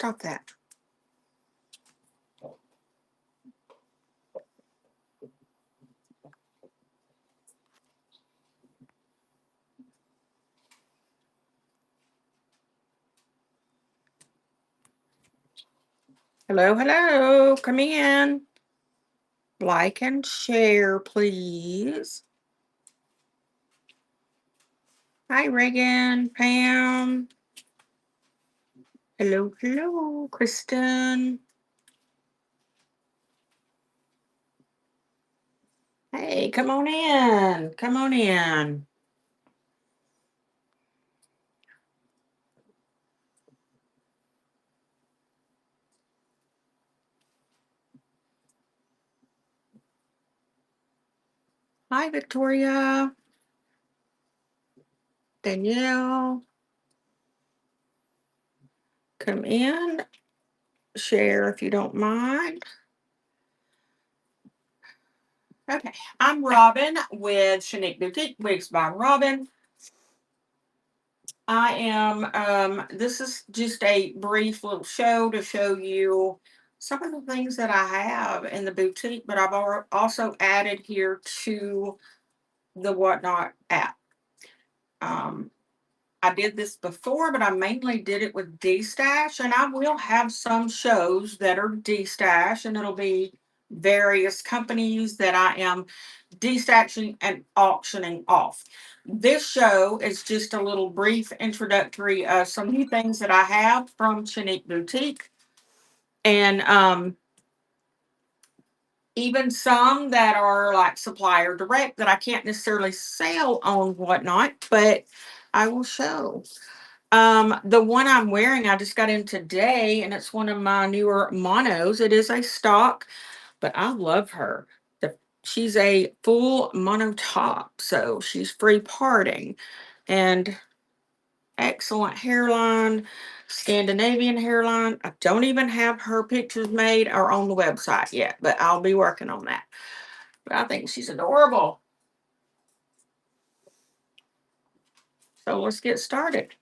Stop that. Hello, hello. Come in. Like and share, please. Hi, Reagan, Pam. Hello, hello, Kristen. Hey, come on in. Come on in. Hi, Victoria. Danielle. Come in. Share if you don't mind. Okay, I'm Robin with Shanique Boutique Wigs by Robin. I am, this is just a brief little show to show you some of the things that I have in the boutique, but I've also added here to the Whatnot app. Um, I did this before, but I mainly did it with D-Stash, and I will have some shows that are D-Stash, and it'll be various companies that I am destashing and auctioning off. This show is just a little brief introductory of some new things that I have from Chinique Boutique, and even some that are like supplier direct that I can't necessarily sell on Whatnot, but I will show. The one I'm wearing, I just got in today, and it's one of my newer monos. It is a stock, but I love her. She's a full mono top, so she's free parting and excellent hairline, Scandinavian hairline. I don't even have her pictures made or on the website yet, but I'll be working on that. But I think she's adorable. So let's get started.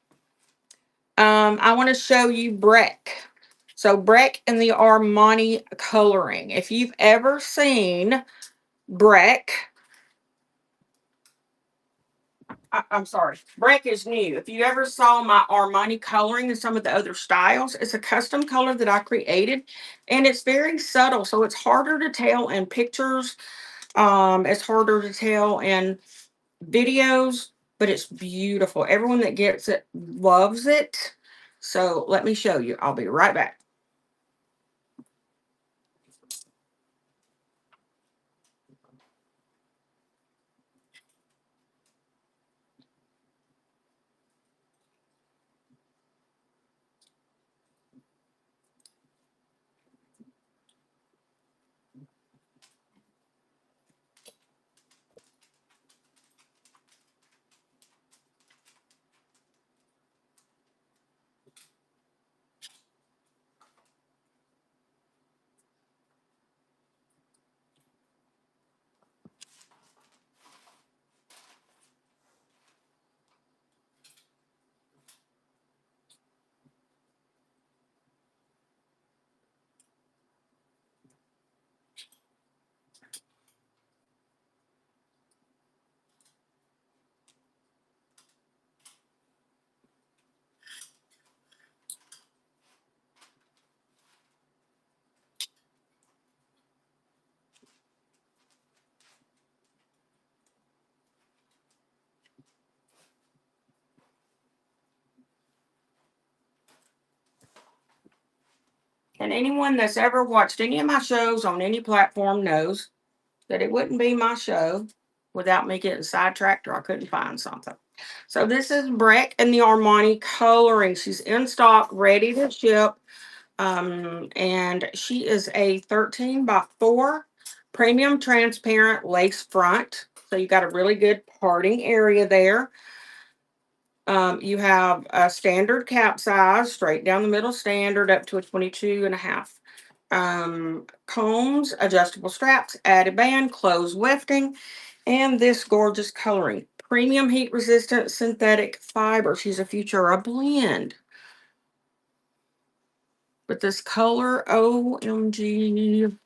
I want to show you Breck. So Breck and the Armani coloring. If you've ever seen Breck, I'm sorry, Breck is new. If you ever saw my Armani coloring and some of the other styles, it's a custom color that I created, and it's very subtle, so it's harder to tell in pictures. It's harder to tell in videos, but it's beautiful. Everyone that gets it loves it. So let me show you. I'll be right back. And anyone that's ever watched any of my shows on any platform knows that it wouldn't be my show without me getting sidetracked or I couldn't find something. So this is Breck and the Armani coloring. She's in stock, ready to ship. And she is a 13 by 4 premium transparent lace front. So you got a really good parting area there. You have a standard cap size, straight down the middle standard, up to a 22 and a half. Combs, adjustable straps, added band, closed wefting, and this gorgeous coloring. Premium heat resistant synthetic fiber. She's a Futura blend. But this color, OMG.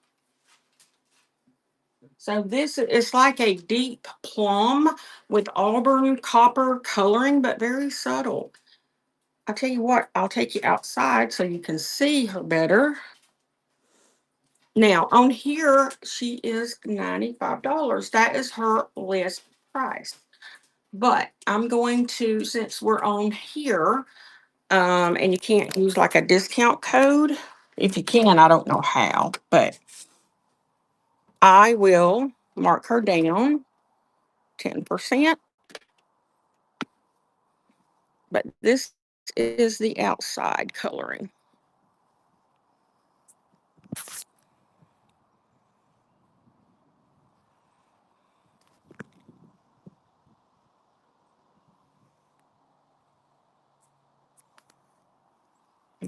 So this is like a deep plum with auburn copper coloring, but very subtle. I'll tell you what, I'll take you outside so you can see her better. Now, on here, she is $95. That is her list price. But I'm going to, since we're on here, and you can't use like a discount code. If you can, I don't know how, but I will mark her down 10%. But this is the outside coloring.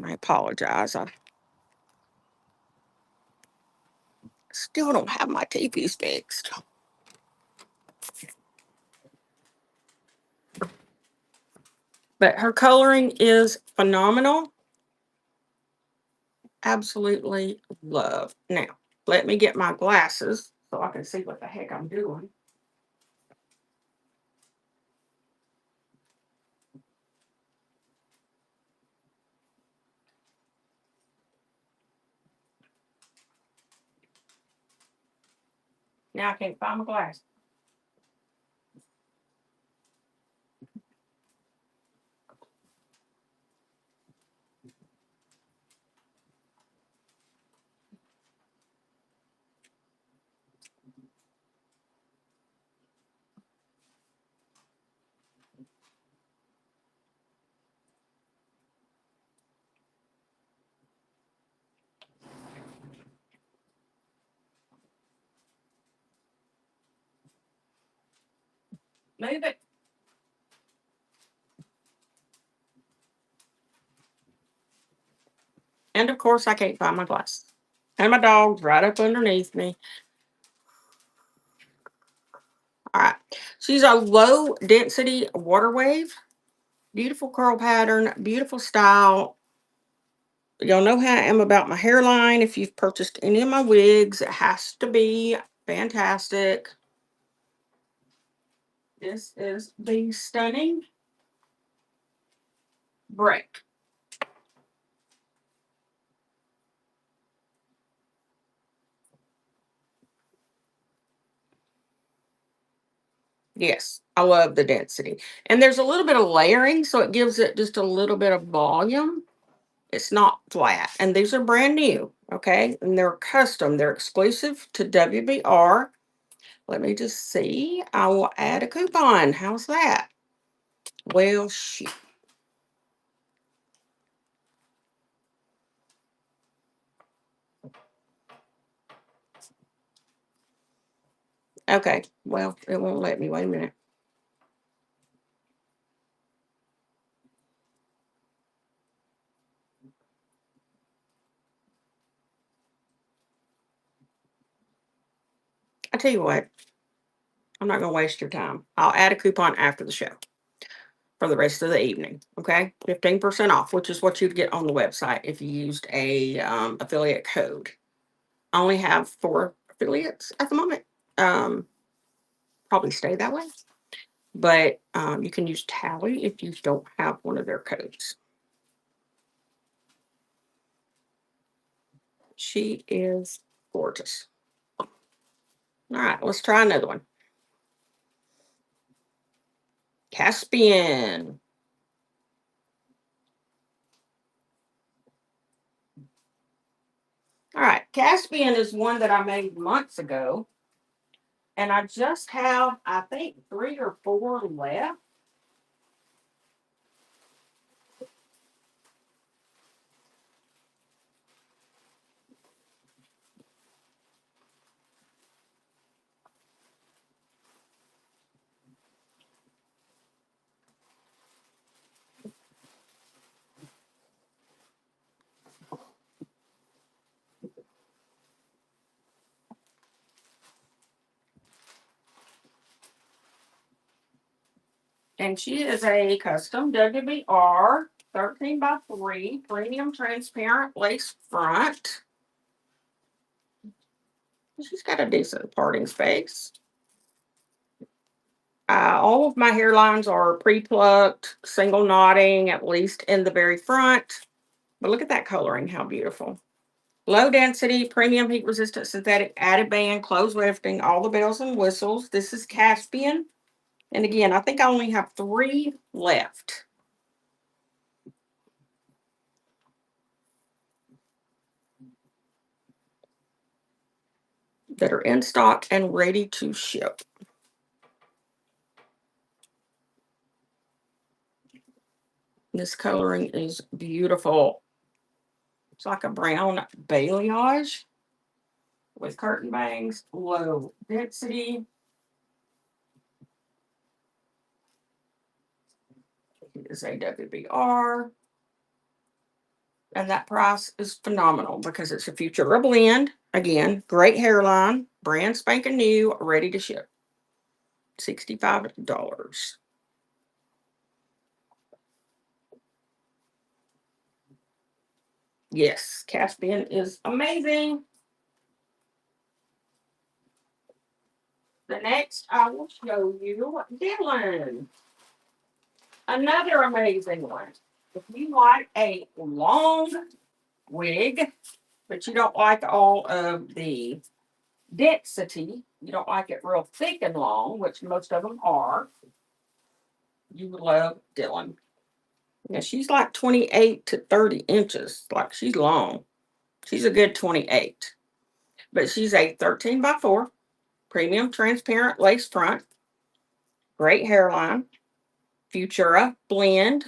I apologize. I still don't have my teepees fixed. But her coloring is phenomenal. Absolutely love. Now, let me get my glasses so I can see what the heck I'm doing. Now I can't find my glasses. Move it. And of course, I can't find my glasses. And my dog's right up underneath me. All right. She's a low density water wave. Beautiful curl pattern, beautiful style. Y'all know how I am about my hairline. If you've purchased any of my wigs, it has to be fantastic. This is the stunning break. Yes, I love the density. And there's a little bit of layering, so it gives it just a little bit of volume. It's not flat. And these are brand new, okay? And they're custom, they're exclusive to WBR. Let me just see. I will add a coupon. How's that? Well, shoot. Okay, well, it won't let me. Wait a minute. I tell you what, I'm not going to waste your time. I'll add a coupon after the show for the rest of the evening. Okay, 15% off, which is what you'd get on the website if you used a affiliate code. I only have 4 affiliates at the moment. Um, Probably stay that way, but you can use Tally if you don't have one of their codes. She is gorgeous. All right, let's try another one. Caspian. All right, Caspian is one that I made months ago, and I just have, I think, 3 or 4 left. And she is a custom WBR. 13x3 premium transparent lace front. She's got a decent parting space. All of my hairlines are pre-plucked, single knotting, at least in the very front. But look at that coloring, how beautiful. Low density, premium heat resistant synthetic added band, clothes lifting, all the bells and whistles. This is Caspian. And again, I think I only have 3 left. That are in stock and ready to ship. This coloring is beautiful. It's like a brown balayage with curtain bangs, low density. It is a WBR. And that price is phenomenal because it's a Futura blend. Again, great hairline, brand spanking new, ready to ship. $65. Yes, Caspian is amazing. The next I will show you Dylan. Another amazing one. If you like a long wig, but you don't like all of the density, you don't like it real thick and long, which most of them are, you would love Dylan. Yeah, she's like 28 to 30 inches. Like she's long. She's a good 28. But she's a 13x4 premium transparent lace front. Great hairline. Futura blend.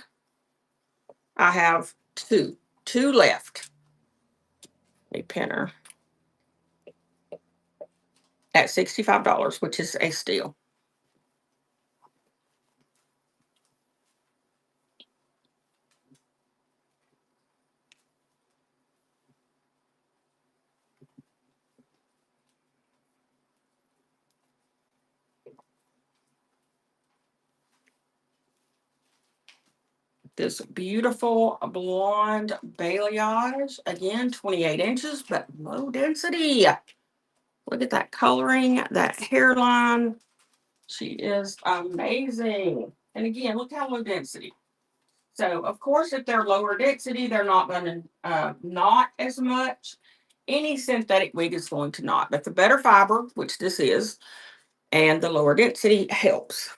I have two left. A pinner at $65, which is a steal. This beautiful blonde balayage, again, 28 inches, but low density. Look at that coloring, that hairline. She is amazing. And again, look how low density. So, of course, if they're lower density, they're not going to knot as much. Any synthetic wig is going to knot, but the better fiber, which this is, and the lower density helps.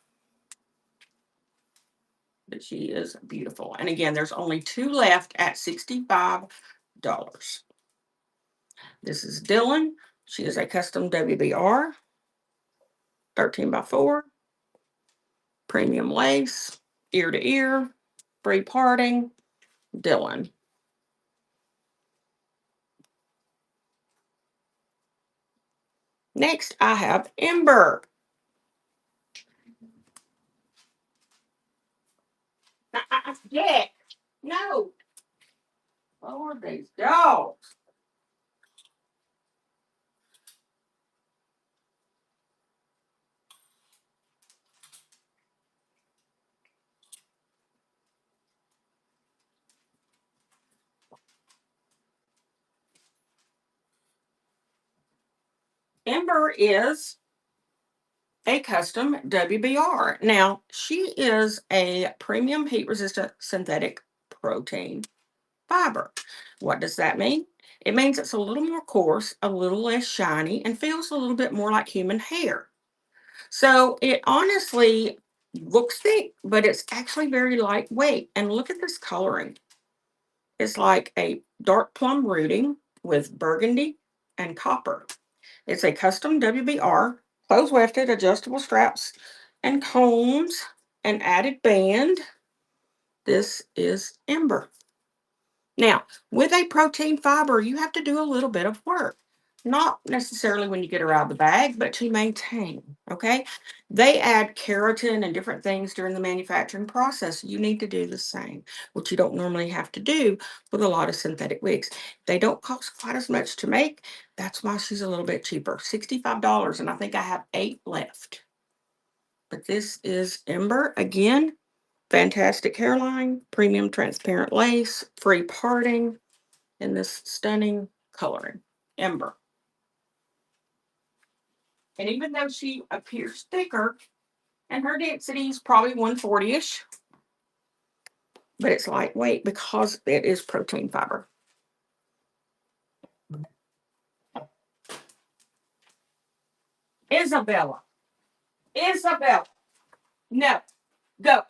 But she is beautiful. And again, there's only 2 left at $65. This is Dylan. She is a custom WBR, 13x4, premium lace, ear to ear, free parting, Dylan. Next, I have Ember. Jack, no. Lord, these dogs. Ember is a custom WBR. Now, she is a premium heat resistant synthetic protein fiber. What does that mean? It means it's a little more coarse, a little less shiny, and feels a little bit more like human hair. So it honestly looks thick, but it's actually very lightweight. And look at this coloring. It's like a dark plum rooting with burgundy and copper. It's a custom WBR, close wefted, adjustable straps and combs, an added band. This is Ember. Now, with a protein fiber, you have to do a little bit of work. Not necessarily when you get her out of the bag, but to maintain. Okay. They add keratin and different things during the manufacturing process. You need to do the same, which you don't normally have to do with a lot of synthetic wigs. They don't cost quite as much to make. That's why she's a little bit cheaper. $65. And I think I have 8 left. But this is Ember again. Fantastic hairline, premium transparent lace, free parting, in this stunning coloring, Ember. And even though she appears thicker, and her density is probably 140-ish, but it's lightweight because it is protein fiber. Isabella. Isabella. No. Go.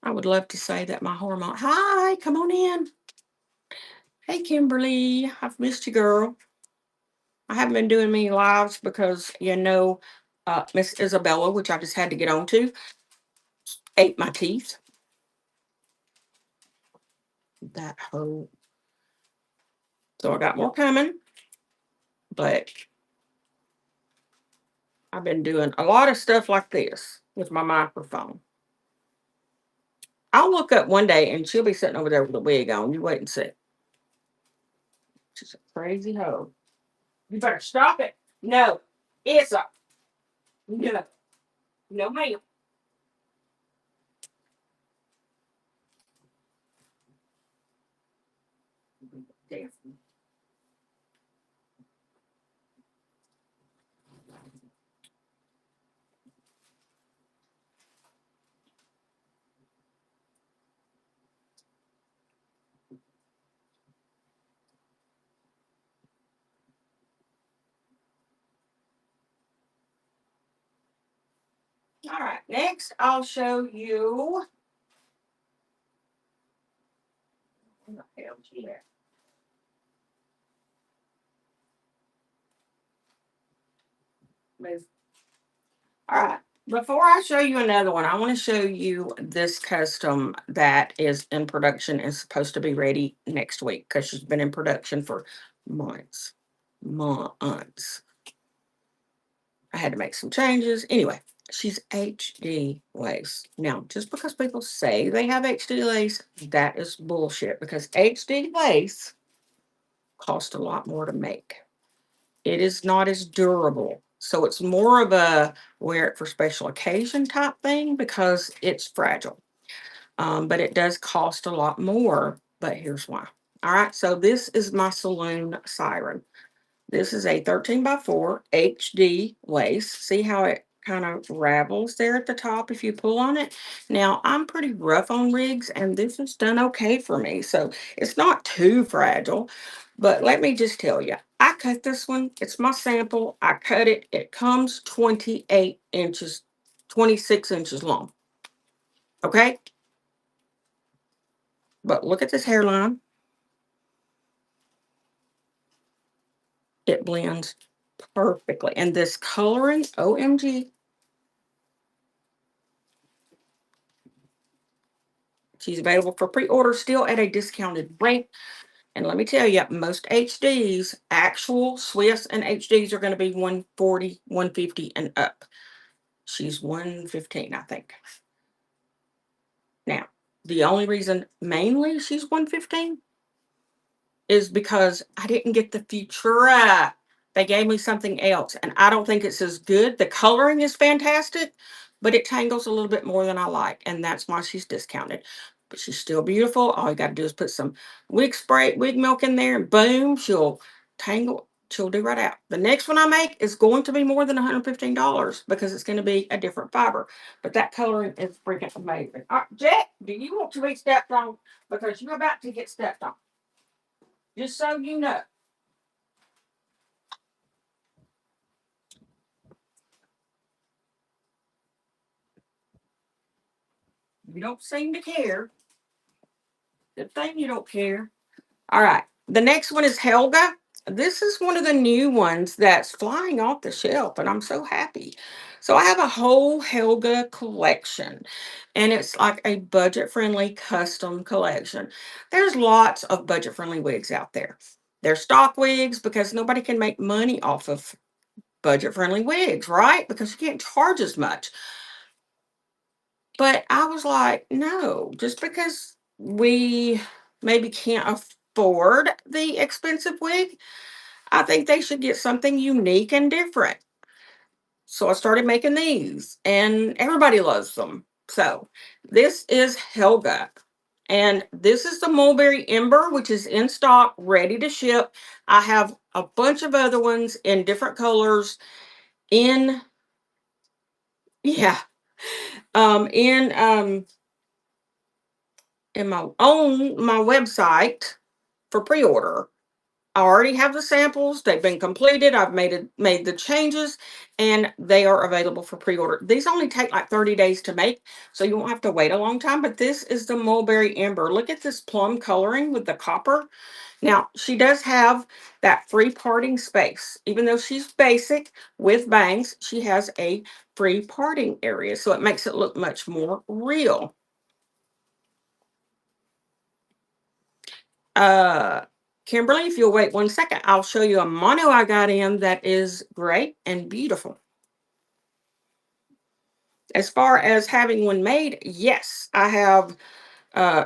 I would love to say that my hormone. Hi, come on in. Hey, Kimberly. I've missed you, girl. I haven't been doing many lives because, Miss Isabella, which I just had to get on to, ate my teeth. That whole. So I got more coming, but I've been doing a lot of stuff like this with my microphone. I'll look up one day and she'll be sitting over there with a wig on. You wait and see. She's a crazy hoe. You better stop it. No. It's a no. No, ma'am. All right. Next, I'll show you. What the hell is she at? Move. All right. Before I show you another one, I want to show you this custom that is in production and supposed to be ready next week because she's been in production for months. Months. I had to make some changes. Anyway, she's HD lace. Now, just because people say they have HD lace, that is bullshit because HD lace costs a lot more to make. It is not as durable. So it's more of a wear it for special occasion type thing because it's fragile. But it does cost a lot more. But here's why. All right. So this is my saloon siren. This is a 13 by 4 HD lace. See how it kind of ravels there at the top if you pull on it? Now, I'm pretty rough on rigs, and this is done okay for me. So it's not too fragile. But let me just tell you, I cut this one. It's my sample. I cut it. It comes 28 inches, 26 inches long. Okay? But look at this hairline. It blends perfectly. And this coloring, OMG. She's available for pre-order still at a discounted rate. And let me tell you, most HDs, actual Swiss and HDs are going to be 140, 150 and up. She's 115, I think. Now, the only reason mainly she's 115 is because I didn't get the Futura. They gave me something else, and I don't think it's as good. The coloring is fantastic, but it tangles a little bit more than I like, and that's why she's discounted. But she's still beautiful. All you got to do is put some wig spray, wig milk in there, and boom, she'll tangle. She'll do right out. The next one I make is going to be more than $115 because it's going to be a different fiber. But that coloring is freaking amazing. Jack, do you want to be stepped on? Because you're about to get stepped on. Just so you know. You don't seem to care. Good thing you don't care. All right. The next one is Helga. This is one of the new ones that's flying off the shelf, and I'm so happy. So I have a whole Helga collection, and it's like a budget-friendly custom collection. There's lots of budget-friendly wigs out there. They're stock wigs because nobody can make money off of budget-friendly wigs, right? Because you can't charge as much. But I was like, no, just because we maybe can't afford the expensive wig, I think they should get something unique and different. So I started making these and everybody loves them. So this is Helga. And this is the Mulberry Ember, which is in stock, ready to ship. I have a bunch of other ones in different colors in, yeah, um, in um in my website for pre-order. I already have the samples. They've been completed. I've made the changes and they are available for pre-order. These only take like 30 days to make, so you won't have to wait a long time. But this is the Mulberry Ember. Look at this plum coloring with the copper. Now, she does have that free parting space. Even though she's basic with bangs, she has a free parting area. So it makes it look much more real. Uh, Kimberly, if you'll wait 1 second, I'll show you a mono I got in that is great and beautiful. As far as having one made, yes, I have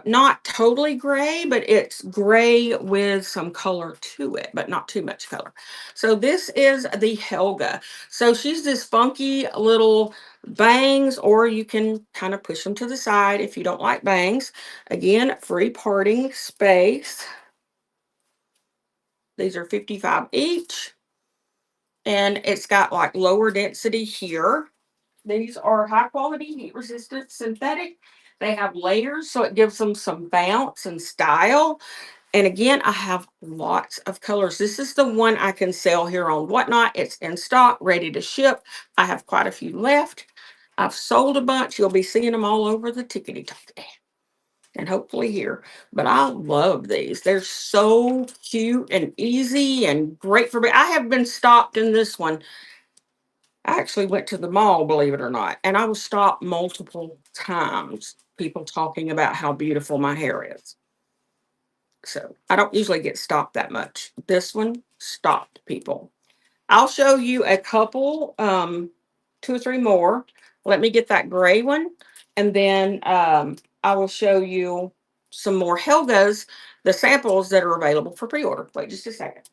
not totally gray, but it's gray with some color to it, but not too much color. So this is the Helga. So she's this funky little bangs, or you can kind of push them to the side if you don't like bangs. Again, free parting space. These are 55 each. And it's got like lower density here. These are high quality heat resistant synthetic. They have layers, so it gives them some bounce and style. And again, I have lots of colors. This is the one I can sell here on Whatnot. It's in stock, ready to ship. I have quite a few left. I've sold a bunch. You'll be seeing them all over the tickety tock and hopefully here. But I love these. They're so cute and easy and great for me. I have been stopped in this one. I actually went to the mall, believe it or not, and I was stopped multiple times. People talking about how beautiful my hair is. So I don't usually get stopped that much. This one stopped people. I'll show you a couple, two or three more. Let me get that gray one, and then I will show you some more Helgas, the samples that are available for pre-order. Wait just a second.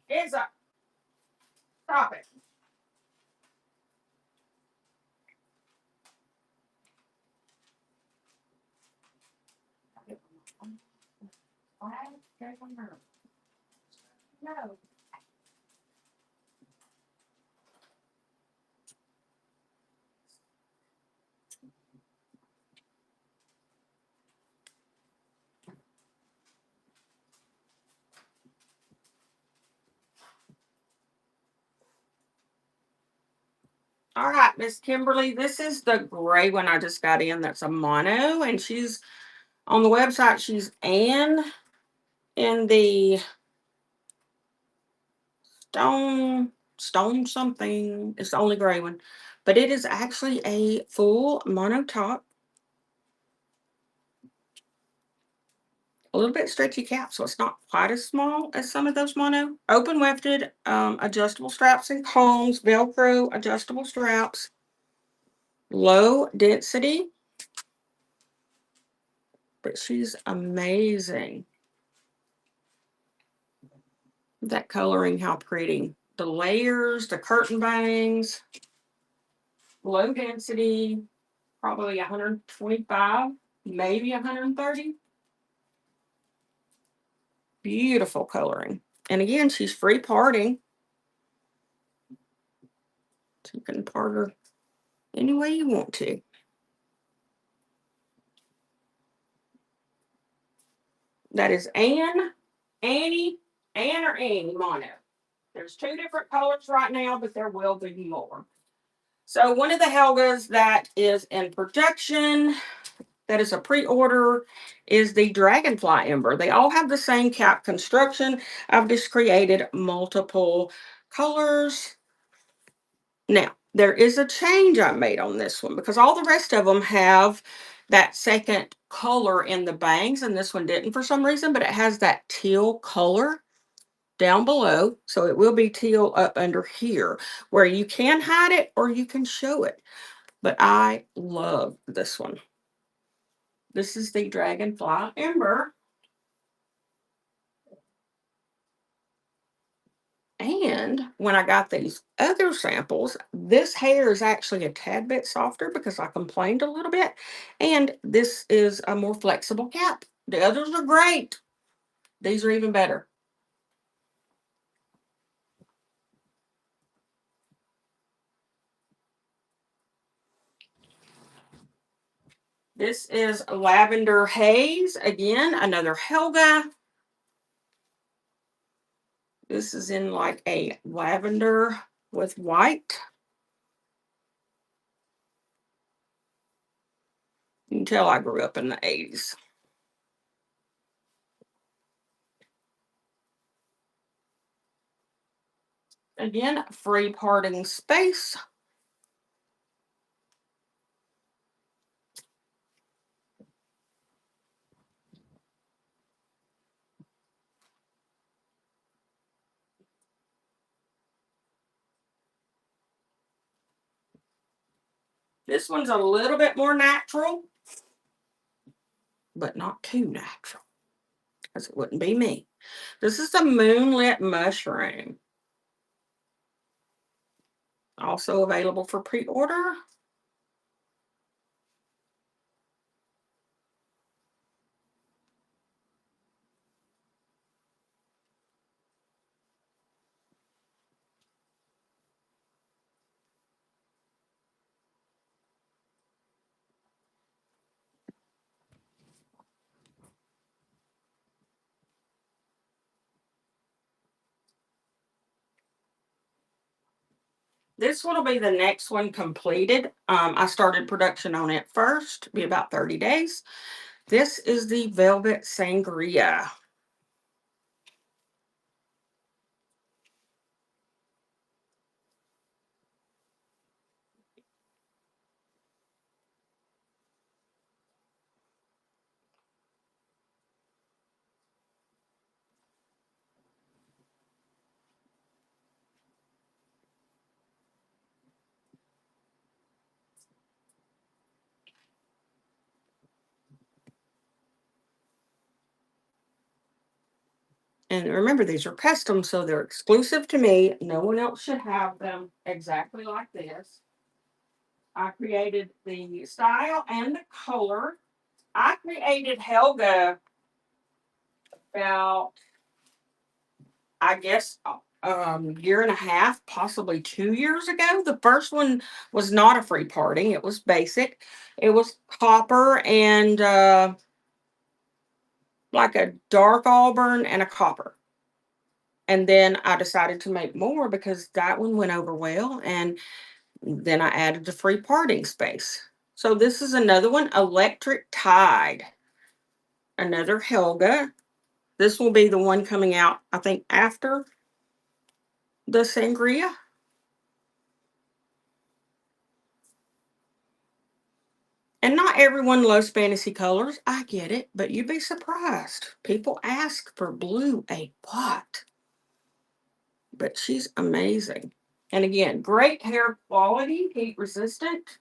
It's a stop it. No. All right, Miss Kimberly, this is the gray one I just got in. That's a mono, and she's on the website. She's Anne in the stone something. It's the only gray one, but it is actually a full mono top, a little bit stretchy cap, so it's not quite as small as some of those mono. Open wefted, adjustable straps and combs, Velcro adjustable straps, low density, but she's amazing. That coloring, how pretty. The layers, the curtain bangs, low density, probably 125, maybe 130. Beautiful coloring. And again, she's free parting. So you can part her any way you want to. That is Anne, Annie, Anne or Annie Mono. There's 2 different colors right now, but there will be more. So one of the Helgas that is in production, that is a pre-order, is the Dragonfly Ember. They all have the same cap construction. I've just created multiple colors. Now, there is a change I made on this one because all the rest of them have that second color in the bangs, and this one didn't for some reason, but it has that teal color down below. So it will be teal up under here where you can hide it or you can show it. But I love this one. This is the Dragonfly Ember. And when I got these other samples, this hair is actually a tad bit softer because I complained a little bit. And this is a more flexible cap. The others are great. These are even better. This is Lavender Haze. Again, another Helga. This is in like a lavender with white. You can tell I grew up in the 80s. Again, free parting space. This one's a little bit more natural, but not too natural, because it wouldn't be me. This is the Moonlit Mushroom. Also available for pre-order. This one will be the next one completed. I started production on it first, be about 30 days. This is the Velvet Sangria. And remember, these are custom, so they're exclusive to me. No one else should have them exactly like this. I created the style and the color. I created Helga about, I guess, year and a half, possibly 2 years ago. The first one was not a free parting. It was basic. It was copper and like a dark auburn and a copper. And then I decided to make more because that one went over well. And then I added the free parting space. So this is another one, Electric Tide. Another Helga. This will be the one coming out, I think, after the Sangria. And not everyone loves fantasy colors. I get it, but you'd be surprised. People ask for blue a lot. But she's amazing. And again, great hair quality, heat resistant.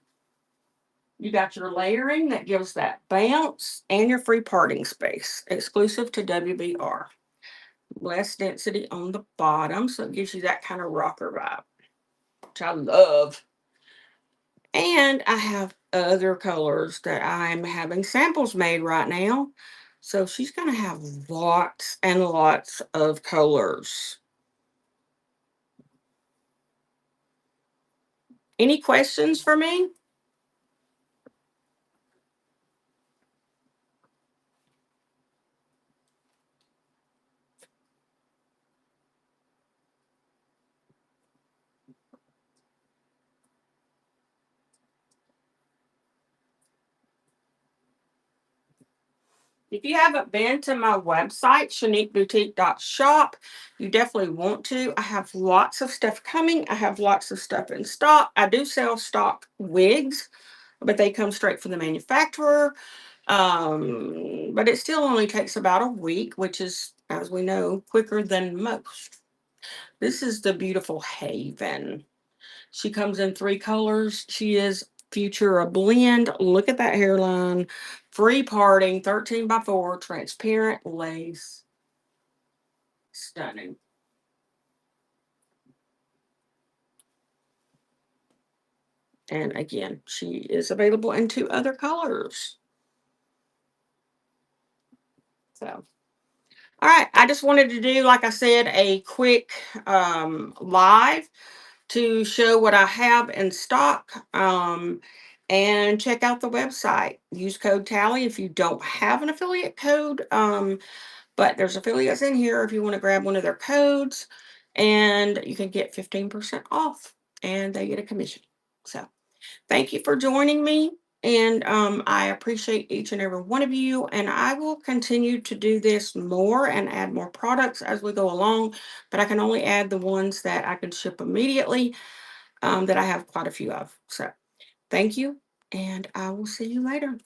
You got your layering that gives that bounce and your free parting space, exclusive to WBR. Less density on the bottom, so it gives you that kind of rocker vibe, which I love. And I have other colors that I'm having samples made right now. So she's going to have lots and lots of colors. Any questions for me? If you haven't been to my website, shaniqueboutique.shop, you definitely want to. I have lots of stuff coming. I have lots of stuff in stock. I do sell stock wigs, but they come straight from the manufacturer. But it still only takes about a week, which is, as we know, quicker than most. This is the beautiful Haven. She comes in three colors. She is Future a blend. Look at that hairline. Free parting, 13x4, transparent lace. Stunning. And again, she is available in two other colors. So, all right. I just wanted to do, like I said, a quick live to show what I have in stock. And check out the website. Use code TALLY if you don't have an affiliate code. But there's affiliates in here if you want to grab one of their codes, and you can get 15% off, and they get a commission. So thank you for joining me. And I appreciate each and every one of you. And I will continue to do this more and add more products as we go along. But I can only add the ones that I can ship immediately, that I have quite a few of. So thank you. And I will see you later.